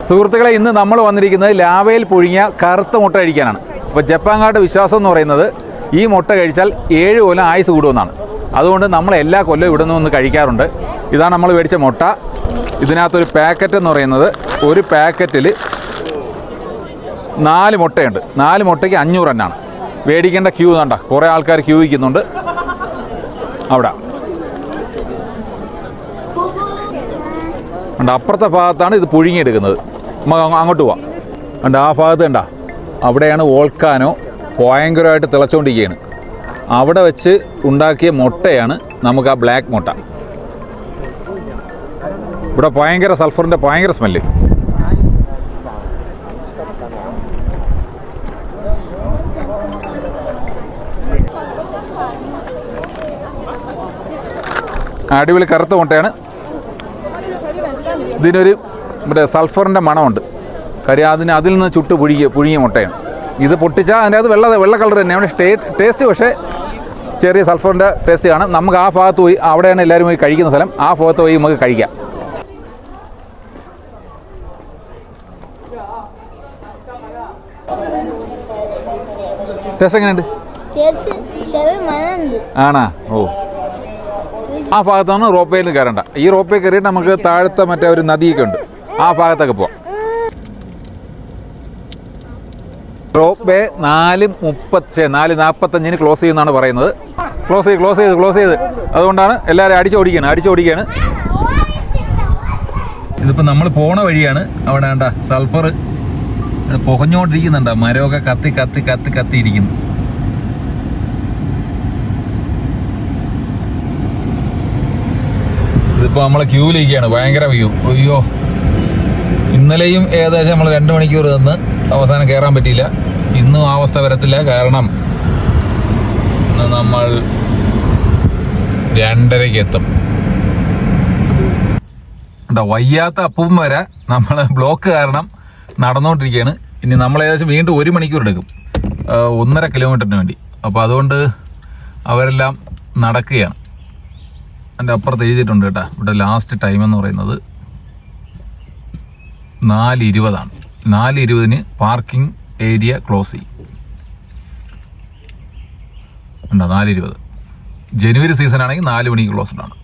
സുഹൃത്തുക്കളെ, ഇന്ന് നമ്മൾ വന്നിരിക്കുന്നത് ലാവയിൽ പുഴുങ്ങിയ കറുത്ത മുട്ട കഴിക്കാനാണ്. അപ്പോൾ ജപ്പാൻകാരുടെ വിശ്വാസം എന്ന് പറയുന്നത് ഈ മുട്ട കഴിച്ചാൽ 7 കൊല്ലം ആയുസ് കൂടുമെന്നാണ്. അതുകൊണ്ട് നമ്മൾ എല്ലാ കൊല്ലവും ഇവിടെ നിന്ന് കഴിക്കാറുണ്ട്. ഇതാണ് നമ്മൾ മേടിച്ച മുട്ട. ഇതിനകത്തൊരു പാക്കറ്റ് എന്ന് പറയുന്നത്, ഒരു പാക്കറ്റിൽ 4 മുട്ടയുണ്ട്. 4 മുട്ടയ്ക്ക് 500 എണ്ണാണ്. മേടിക്കേണ്ട ക്യൂ കണ്ട, കുറേ ആൾക്കാർ ക്യൂ വയ്ക്കുന്നുണ്ട് അവിടെ. ഉണ്ട് അപ്പുറത്തെ ഭാഗത്താണ് ഇത് പുഴുങ്ങിയെടുക്കുന്നത്. നമുക്ക് അങ്ങോട്ട് പോവാം. ഉണ്ട് ആ ഭാഗത്ത് കണ്ട, അവിടെയാണ് വോൾക്കാനോ ഭയങ്കരമായിട്ട് തിളച്ചുകൊണ്ടിരിക്കുകയാണ്. അവിടെ വെച്ച് ഉണ്ടാക്കിയ മുട്ടയാണ് നമുക്ക് ആ ബ്ലാക്ക് മുട്ട. ഇവിടെ ഭയങ്കര സൾഫറിൻ്റെ ഭയങ്കര സ്മെല്ല്. അടിപൊളി കറുത്ത മുട്ടയാണ്. ഇതിനൊരു മറ്റേ സൾഫറിൻ്റെ മണമുണ്ട്. കാര്യം അതിൽ നിന്ന് ചുട്ട് പുഴുങ്ങിയ മുട്ടയാണ്. ഇത് പൊട്ടിച്ചാൽ അതിൻ്റെ അത് വെള്ള കളർ തന്നെയാണ് ടേസ്റ്റ്. പക്ഷേ ചെറിയ സൾഫറിൻ്റെ ടേസ്റ്റ് കാണും. നമുക്ക് ആ ഭാഗത്ത് പോയി, അവിടെയാണ് എല്ലാവരും പോയി കഴിക്കുന്ന സ്ഥലം, ആ ഭാഗത്ത് പോയി നമുക്ക് കഴിക്കാം. ടേസ്റ്റ് എങ്ങനെയുണ്ട്? ആണാ? ഓ, ആ ഭാഗത്താണ് റോപ്പേയിൽ കയറേണ്ട. ഈ റോപ്പേ കയറിയിട്ട് നമുക്ക് താഴത്തെ മറ്റേ ഒരു നദിയൊക്കെ ഉണ്ട്, ആ ഭാഗത്തൊക്കെ പോവാം. റോപ്പേ 4:45 ക്ലോസ് ചെയ്യുമെന്നാണ് പറയുന്നത്. ക്ലോസ് ചെയ്ത് അതുകൊണ്ടാണ് എല്ലാവരും അടിച്ചോടിക്കുകയാണ്. ഇതിപ്പോൾ നമ്മൾ പോണ വഴിയാണ്. അവിടെ വേണ്ട സൾഫർ പുകഞ്ഞുകൊണ്ടിരിക്കുന്നുണ്ട്. മരമൊക്കെ കത്തിയിരിക്കുന്നു. ഇതിപ്പോൾ നമ്മൾ ക്യൂവിലിരിക്കുകയാണ്. ഭയങ്കര വ്യൂ. അയ്യോ, ഇന്നലെയും ഏകദേശം നമ്മൾ 2 മണിക്കൂർ നിന്ന് അവസാനം കയറാൻ പറ്റിയില്ല. ഇന്നും ആ അവസ്ഥ വരത്തില്ല. കാരണം ഇന്ന് നമ്മൾ 2:30 എത്തും. എന്താ വയ്യാത്ത അപ്പം വരെ നമ്മൾ ബ്ലോക്ക് കാരണം നടന്നുകൊണ്ടിരിക്കുകയാണ്. ഇനി നമ്മൾ ഏകദേശം വീണ്ടും 1 മണിക്കൂർ എടുക്കും, 1.5 കിലോമീറ്ററിന് വേണ്ടി. അപ്പോൾ അതുകൊണ്ട് അവരെല്ലാം നടക്കുകയാണ്. എൻ്റെ അപ്പുറത്ത് എഴുതിയിട്ടുണ്ട് കേട്ടോ, ഇവിടെ ലാസ്റ്റ് ടൈം എന്ന് പറയുന്നത് 4:20 4:20 പാർക്കിംഗ് ഏരിയ ക്ലോസ് ചെയ്യും. ഉണ്ടോ? 4:20. ജനുവരി സീസൺ ആണെങ്കിൽ 4 മണിക്ക് ക്ലോസ്ഡ് ആണ്.